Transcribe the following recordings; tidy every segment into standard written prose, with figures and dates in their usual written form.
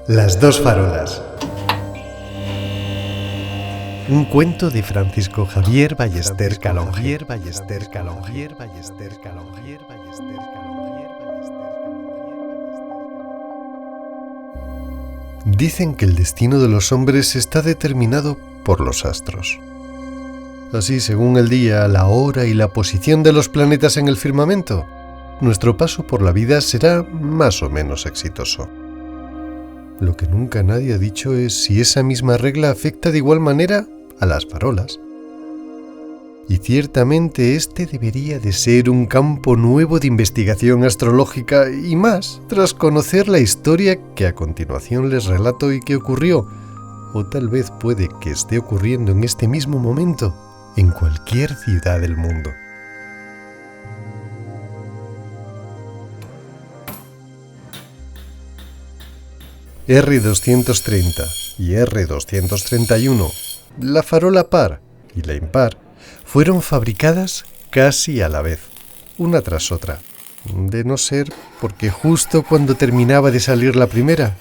Las dos farolas. Un cuento de Francisco Javier Ballester Calonge. Dicen que el destino de los hombres está determinado por los astros. Así, según el día, la hora y la posición de los planetas en el firmamento, nuestro paso por la vida será más o menos exitoso. Lo que nunca nadie ha dicho es si esa misma regla afecta de igual manera a las farolas. Y ciertamente este debería de ser un campo nuevo de investigación astrológica y más tras conocer la historia que a continuación les relato y que ocurrió, o tal vez puede que esté ocurriendo en este mismo momento, en cualquier ciudad del mundo. R230 y R231, la farola par y la impar, fueron fabricadas casi a la vez, una tras otra, de no ser porque justo cuando terminaba de salir la primera,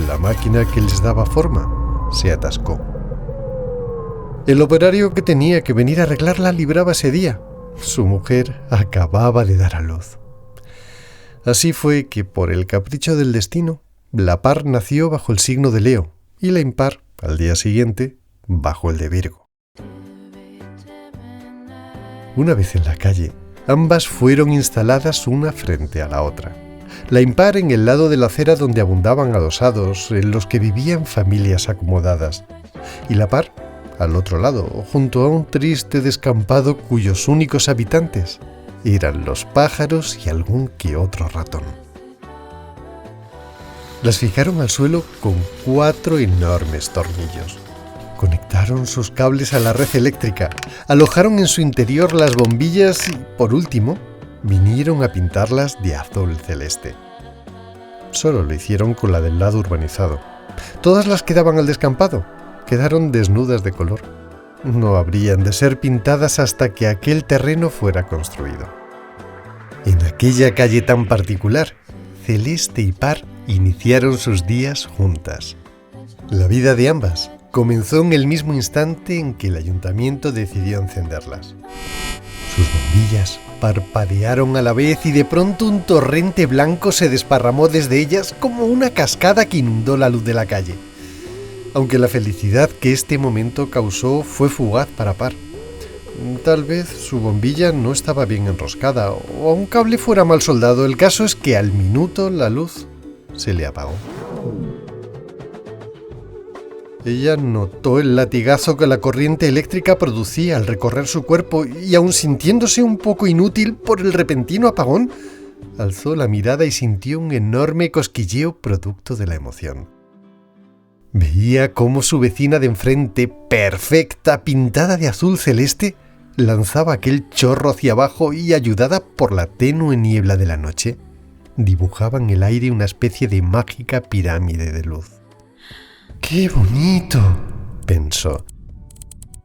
la máquina que les daba forma se atascó. El operario que tenía que venir a arreglarla libraba ese día. Su mujer acababa de dar a luz. Así fue que, por el capricho del destino, la par nació bajo el signo de Leo y la impar, al día siguiente, bajo el de Virgo. Una vez en la calle, ambas fueron instaladas una frente a la otra. La impar en el lado de la acera donde abundaban adosados, en los que vivían familias acomodadas, y la par al otro lado, junto a un triste descampado cuyos únicos habitantes eran los pájaros y algún que otro ratón. Las fijaron al suelo con 4 enormes tornillos. Conectaron sus cables a la red eléctrica, alojaron en su interior las bombillas y, por último, vinieron a pintarlas de azul celeste. Solo lo hicieron con la del lado urbanizado. Todas las que daban al descampado quedaron desnudas de color. No habrían de ser pintadas hasta que aquel terreno fuera construido. En aquella calle tan particular, Celeste y Par iniciaron sus días juntas. La vida de ambas comenzó en el mismo instante en que el ayuntamiento decidió encenderlas. Sus bombillas parpadearon a la vez y de pronto un torrente blanco se desparramó desde ellas como una cascada que inundó la luz de la calle. Aunque la felicidad que este momento causó fue fugaz para Par. Tal vez su bombilla no estaba bien enroscada o un cable fuera mal soldado. El caso es que al minuto la luz se le apagó. Ella notó el latigazo que la corriente eléctrica producía al recorrer su cuerpo y, aun sintiéndose un poco inútil por el repentino apagón, alzó la mirada y sintió un enorme cosquilleo producto de la emoción. Veía cómo su vecina de enfrente, perfecta, pintada de azul celeste, lanzaba aquel chorro hacia abajo y, ayudada por la tenue niebla de la noche, dibujaba en el aire una especie de mágica pirámide de luz. ¡Qué bonito!, pensó.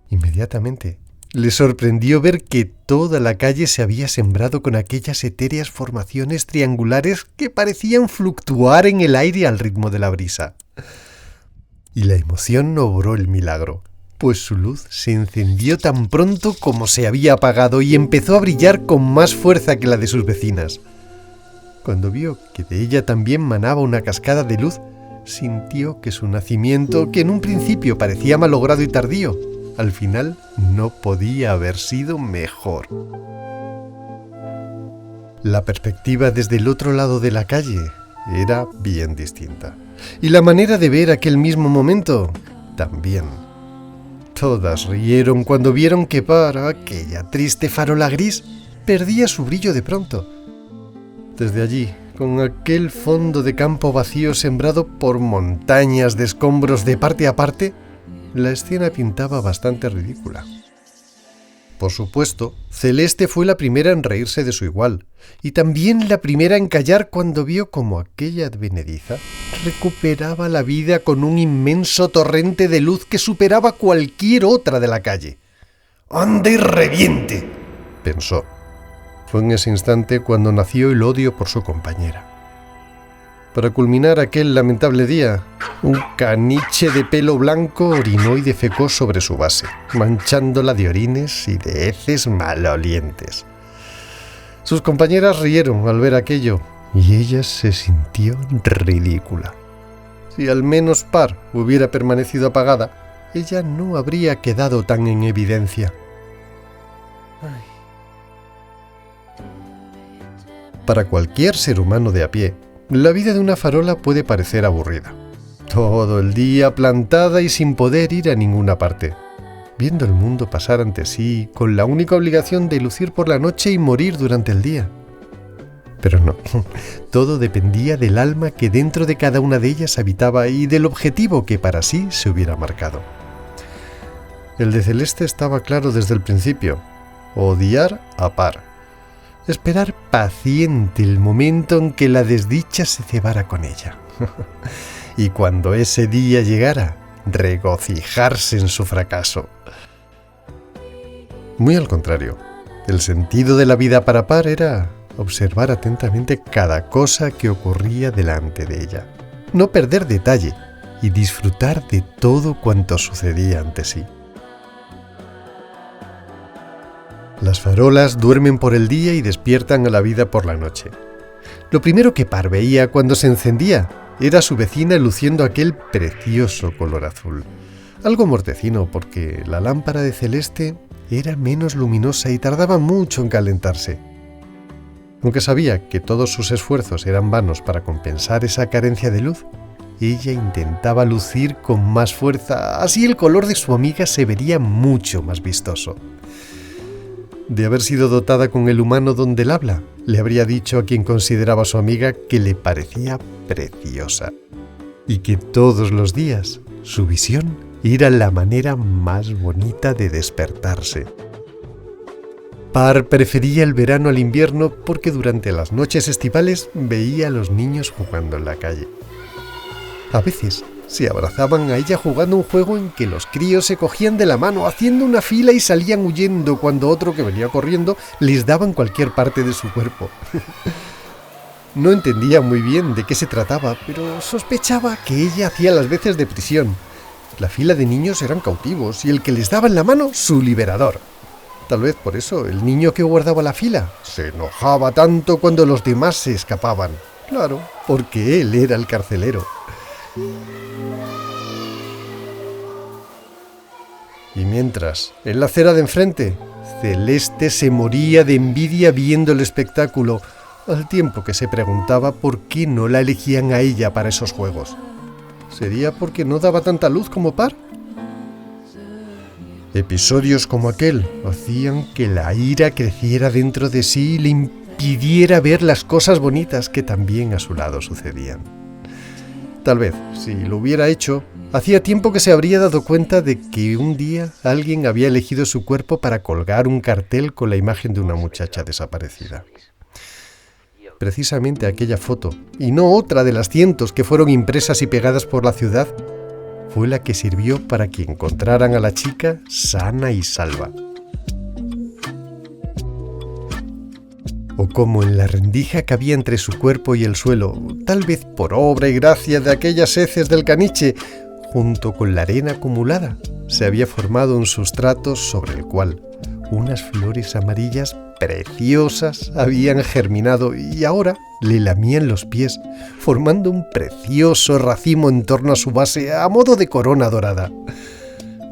Inmediatamente le sorprendió ver que toda la calle se había sembrado con aquellas etéreas formaciones triangulares que parecían fluctuar en el aire al ritmo de la brisa. Y la emoción no obró el milagro, pues su luz se encendió tan pronto como se había apagado y empezó a brillar con más fuerza que la de sus vecinas. Cuando vio que de ella también manaba una cascada de luz, sintió que su nacimiento, que en un principio parecía malogrado y tardío, al final no podía haber sido mejor. La perspectiva desde el otro lado de la calle era bien distinta, y la manera de ver aquel mismo momento también. Todas rieron cuando vieron que para aquella triste farola gris perdía su brillo de pronto. Desde allí, con aquel fondo de campo vacío sembrado por montañas de escombros de parte a parte, la escena pintaba bastante ridícula. Por supuesto, Celeste fue la primera en reírse de su igual, y también la primera en callar cuando vio como aquella advenediza recuperaba la vida con un inmenso torrente de luz que superaba cualquier otra de la calle. «¡Ande y reviente!», pensó. Fue en ese instante cuando nació el odio por su compañera. Para culminar aquel lamentable día, un caniche de pelo blanco orinó y defecó sobre su base, manchándola de orines y de heces malolientes. Sus compañeras rieron al ver aquello y ella se sintió ridícula. Si al menos Par hubiera permanecido apagada, ella no habría quedado tan en evidencia. Para cualquier ser humano de a pie, la vida de una farola puede parecer aburrida. Todo el día plantada y sin poder ir a ninguna parte, viendo el mundo pasar ante sí, con la única obligación de lucir por la noche y morir durante el día. Pero no, todo dependía del alma que dentro de cada una de ellas habitaba y del objetivo que para sí se hubiera marcado. El de Celeste estaba claro desde el principio: odiar a Par. Esperar paciente el momento en que la desdicha se cebara con ella. Y cuando ese día llegara, regocijarse en su fracaso. Muy al contrario, el sentido de la vida para Par era observar atentamente cada cosa que ocurría delante de ella, no perder detalle y disfrutar de todo cuanto sucedía ante sí. Las farolas duermen por el día y despiertan a la vida por la noche. Lo primero que Par veía cuando se encendía era a su vecina luciendo aquel precioso color azul. Algo mortecino porque la lámpara de Celeste era menos luminosa y tardaba mucho en calentarse. Aunque sabía que todos sus esfuerzos eran vanos para compensar esa carencia de luz, ella intentaba lucir con más fuerza, así el color de su amiga se vería mucho más vistoso. De haber sido dotada con el humano donde él habla, le habría dicho a quien consideraba su amiga que le parecía preciosa y que todos los días su visión era la manera más bonita de despertarse. Par prefería el verano al invierno porque durante las noches estivales veía a los niños jugando en la calle. A veces se abrazaban a ella jugando un juego en que los críos se cogían de la mano haciendo una fila y salían huyendo cuando otro que venía corriendo les daba en cualquier parte de su cuerpo. No entendía muy bien de qué se trataba, pero sospechaba que ella hacía las veces de prisión. La fila de niños eran cautivos y el que les daba en la mano su liberador. Tal vez por eso el niño que guardaba la fila se enojaba tanto cuando los demás se escapaban. Claro, porque él era el carcelero. Y mientras, en la acera de enfrente, Celeste se moría de envidia viendo el espectáculo, al tiempo que se preguntaba por qué no la elegían a ella para esos juegos. ¿Sería porque no daba tanta luz como Par? Episodios como aquel hacían que la ira creciera dentro de sí y le impidiera ver las cosas bonitas que también a su lado sucedían. Tal vez, si lo hubiera hecho, hacía tiempo que se habría dado cuenta de que un día alguien había elegido su cuerpo para colgar un cartel con la imagen de una muchacha desaparecida. Precisamente aquella foto, y no otra de las cientos que fueron impresas y pegadas por la ciudad, fue la que sirvió para que encontraran a la chica sana y salva. O como en la rendija que había entre su cuerpo y el suelo, tal vez por obra y gracia de aquellas heces del caniche, junto con la arena acumulada, se había formado un sustrato sobre el cual unas flores amarillas preciosas habían germinado y ahora le lamían los pies, formando un precioso racimo en torno a su base a modo de corona dorada.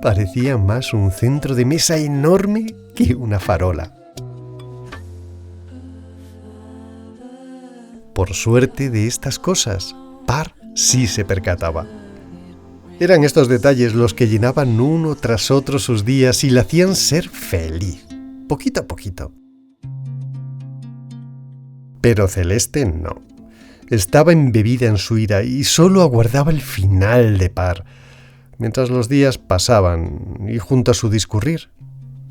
Parecía más un centro de mesa enorme que una farola. Por suerte de estas cosas, Par sí se percataba. Eran estos detalles los que llenaban uno tras otro sus días y la hacían ser feliz, poquito a poquito. Pero Celeste no. Estaba embebida en su ira y solo aguardaba el final de Par, mientras los días pasaban y junto a su discurrir,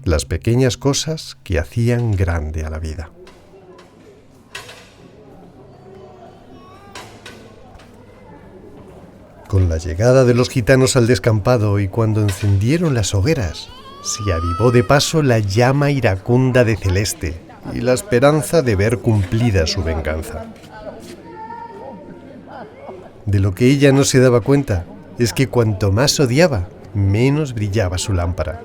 las pequeñas cosas que hacían grande a la vida. Con la llegada de los gitanos al descampado y cuando encendieron las hogueras, se avivó de paso la llama iracunda de Celeste y la esperanza de ver cumplida su venganza. De lo que ella no se daba cuenta es que cuanto más odiaba, menos brillaba su lámpara.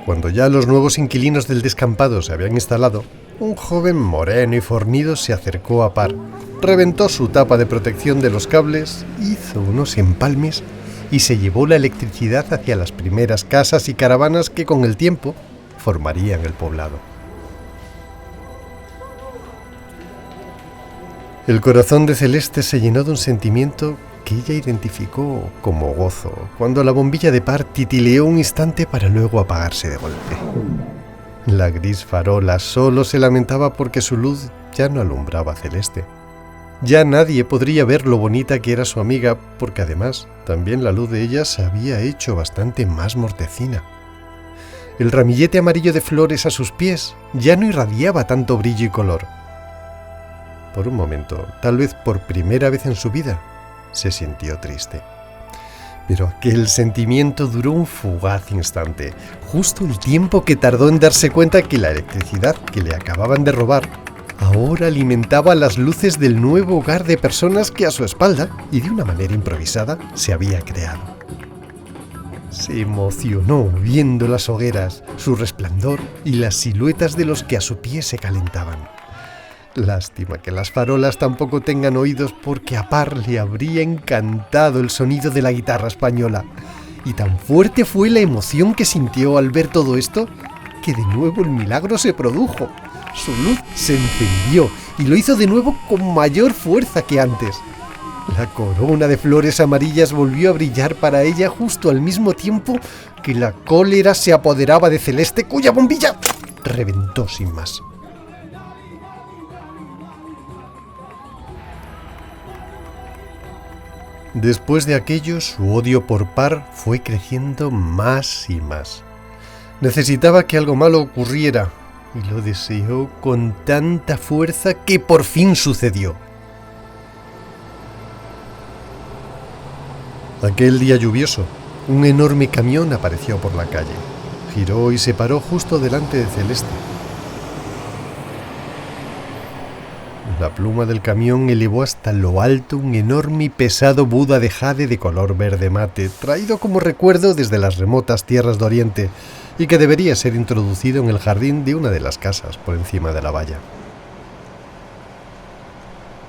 Cuando ya los nuevos inquilinos del descampado se habían instalado, un joven moreno y fornido se acercó a Par, reventó su tapa de protección de los cables, hizo unos empalmes y se llevó la electricidad hacia las primeras casas y caravanas que con el tiempo formarían el poblado. El corazón de Celeste se llenó de un sentimiento que ella identificó como gozo, cuando la bombilla de Par titileó un instante para luego apagarse de golpe. La gris farola solo se lamentaba porque su luz ya no alumbraba a Celeste. Ya nadie podría ver lo bonita que era su amiga, porque además también la luz de ella se había hecho bastante más mortecina. El ramillete amarillo de flores a sus pies ya no irradiaba tanto brillo y color. Por un momento, tal vez por primera vez en su vida, se sintió triste. Pero aquel sentimiento duró un fugaz instante, justo el tiempo que tardó en darse cuenta que la electricidad que le acababan de robar ahora alimentaba las luces del nuevo hogar de personas que a su espalda, y de una manera improvisada, se había creado. Se emocionó viendo las hogueras, su resplandor y las siluetas de los que a su pie se calentaban. Lástima que las farolas tampoco tengan oídos, porque a Par le habría encantado el sonido de la guitarra española. Y tan fuerte fue la emoción que sintió al ver todo esto, que de nuevo el milagro se produjo. Su luz se encendió y lo hizo de nuevo con mayor fuerza que antes. La corona de flores amarillas volvió a brillar para ella justo al mismo tiempo que la cólera se apoderaba de Celeste, cuya bombilla reventó sin más. Después de aquello, su odio por Par fue creciendo más y más. Necesitaba que algo malo ocurriera, y lo deseó con tanta fuerza que por fin sucedió. Aquel día lluvioso, un enorme camión apareció por la calle. Giró y se paró justo delante de Celeste. La pluma del camión elevó hasta lo alto un enorme y pesado Buda de jade de color verde mate, traído como recuerdo desde las remotas tierras de Oriente, y que debería ser introducido en el jardín de una de las casas por encima de la valla.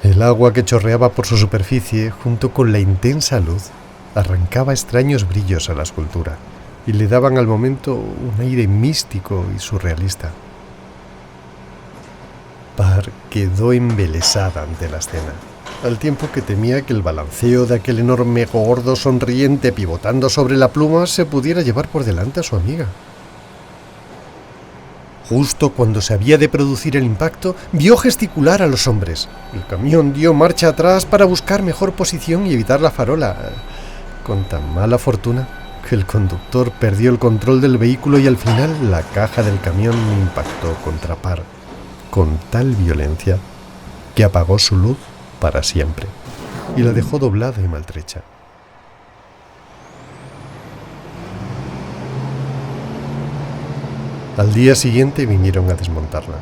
El agua que chorreaba por su superficie, junto con la intensa luz, arrancaba extraños brillos a la escultura, y le daban al momento un aire místico y surrealista. Par quedó embelesada ante la escena, al tiempo que temía que el balanceo de aquel enorme gordo sonriente pivotando sobre la pluma se pudiera llevar por delante a su amiga. Justo cuando se había de producir el impacto, vio gesticular a los hombres. El camión dio marcha atrás para buscar mejor posición y evitar la farola, con tan mala fortuna que el conductor perdió el control del vehículo y al final la caja del camión impactó contra Par con tal violencia que apagó su luz para siempre y la dejó doblada y maltrecha. Al día siguiente vinieron a desmontarla.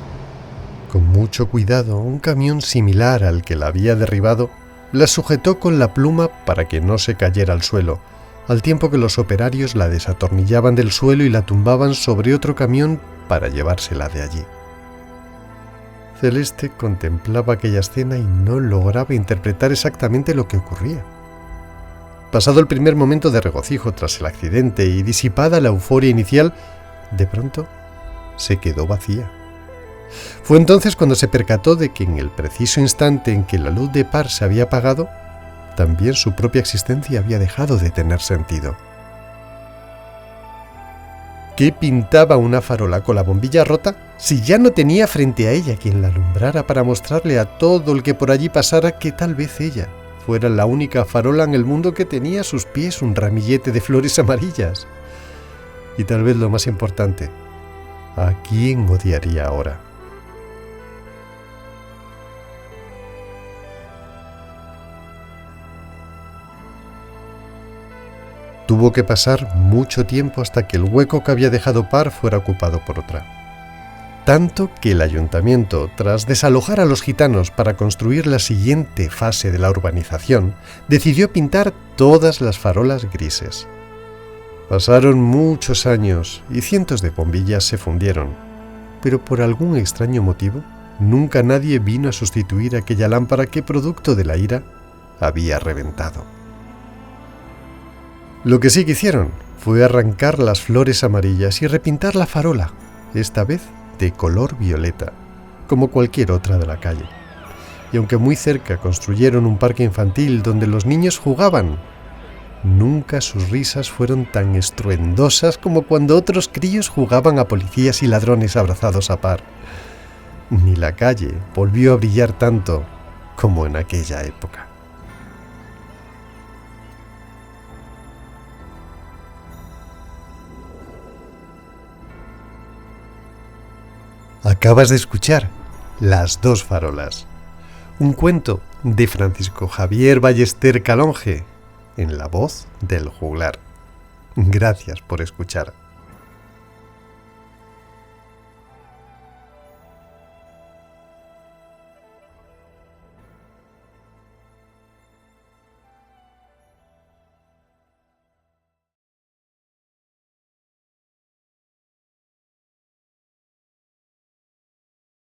Con mucho cuidado, un camión similar al que la había derribado la sujetó con la pluma para que no se cayera al suelo, al tiempo que los operarios la desatornillaban del suelo y la tumbaban sobre otro camión para llevársela de allí. Celeste contemplaba aquella escena y no lograba interpretar exactamente lo que ocurría. Pasado el primer momento de regocijo tras el accidente y disipada la euforia inicial, de pronto se quedó vacía. Fue entonces cuando se percató de que en el preciso instante en que la luz de Par se había apagado, también su propia existencia había dejado de tener sentido. ¿Qué pintaba una farola con la bombilla rota si ya no tenía frente a ella quien la alumbrara para mostrarle a todo el que por allí pasara que tal vez ella fuera la única farola en el mundo que tenía a sus pies un ramillete de flores amarillas? Y tal vez lo más importante, ¿a quién odiaría ahora? Tuvo que pasar mucho tiempo hasta que el hueco que había dejado Par fuera ocupado por otra. tanto que el ayuntamiento, tras desalojar a los gitanos para construir la siguiente fase de la urbanización, decidió pintar todas las farolas grises. Pasaron muchos años y cientos de bombillas se fundieron, pero por algún extraño motivo, nunca nadie vino a sustituir aquella lámpara que, producto de la ira, había reventado. Lo que sí que hicieron fue arrancar las flores amarillas y repintar la farola, esta vez de color violeta, como cualquier otra de la calle. Y aunque muy cerca construyeron un parque infantil donde los niños jugaban, nunca sus risas fueron tan estruendosas como cuando otros críos jugaban a policías y ladrones abrazados a par. Ni la calle volvió a brillar tanto como en aquella época. Acabas de escuchar Las dos farolas, un cuento de Francisco Javier Ballester Calonge, en la voz del juglar. Gracias por escuchar.